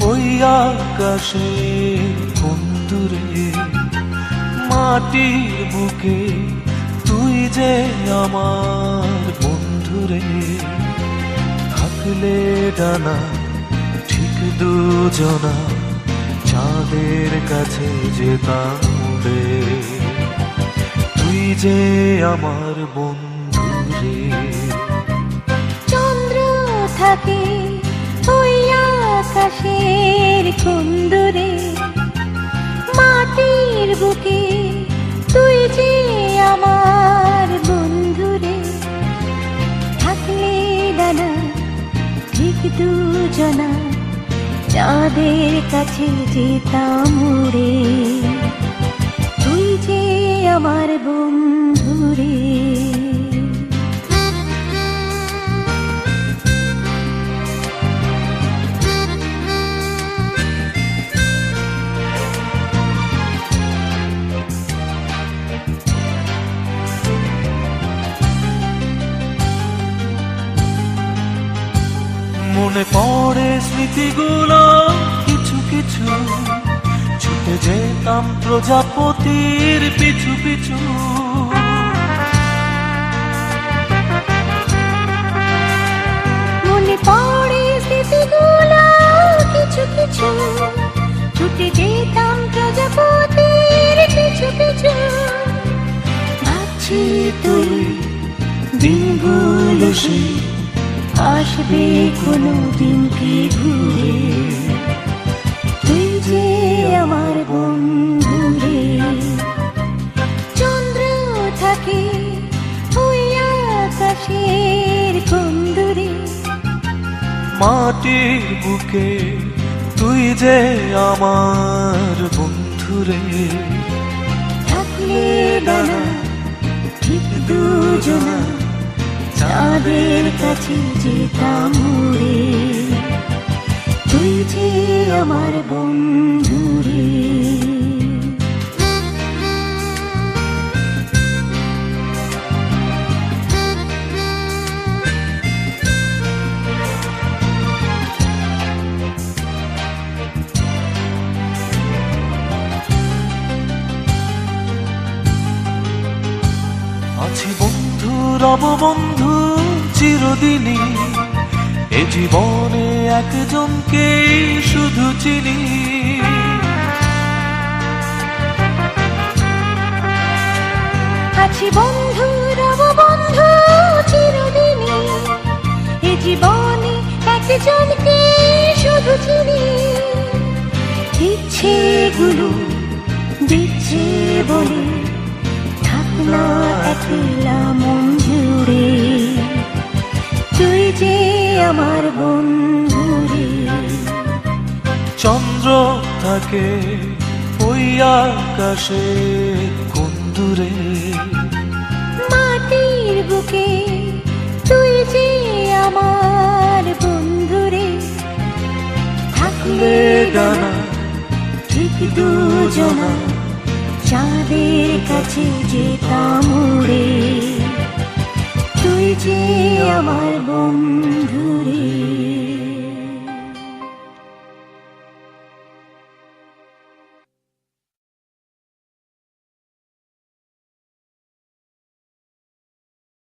ওই আকাশে কোন দূরে, মাটির বুকে তুই যে আমার বন্ধুরে। থাকলে ডানা ঠিক দুজনা চাঁদের কাছে যেতাম রে, তুই যে আমার বন্ধুরে। চন্দ্র থাকে ওই আকাশের কোন দূরে, মাটির বুকে তুই যে আমার বন্ধুরে। থাকলে ডানা ঠিক দুজনা চাঁদের কাছে যেতাম রে, তুই যে আমার বন্ধুরে। মনে পড়ে স্মৃতিগুলো কিছু কিছু, ছুটে যেতাম প্রজাপতির পিছু পিছু। মনে পড়ে স্মৃতিগুলো কিছু কিছু, ছুটে যেতাম প্রজাপতির পিছু পিছু। ভাবছি তুই দিনগুলো সেই আসবে কোনো দিন কি ঘুরে, তুই যে আমার বন্ধুরে। চন্দ্র থাকে ওই আকাশের কোন দূরে, মাটির বুকে তুই যে আমার বন্ধুরে। থাকলে ডানা ঠিক দুজনা চাঁদের কাছে যেতাম রে, তুই যে আমার বন্ধুরে। আছি বন্ধু, রব বন্ধু চিরদিনই, এ জীবনে একজনকে শুধু চিনি। আছি বন্ধু, রব বন্ধু চিরদিনই, এ জীবনে একজনকে শুধু চিনি। ইচ্ছেগুলো দিচ্ছে বলে থাক না একলা মন জুড়ে, তুই যে আমার বন্ধুরে। চন্দ্র থাকে ওই আকাশে কোন দূরে, মাটির বুকে তুই যে আমার বন্ধুরে। থাকলে ডানা ঠিক দুজনা চাঁদের কাছে যেতাম রে, তুই যে আমার বন্ধুরে।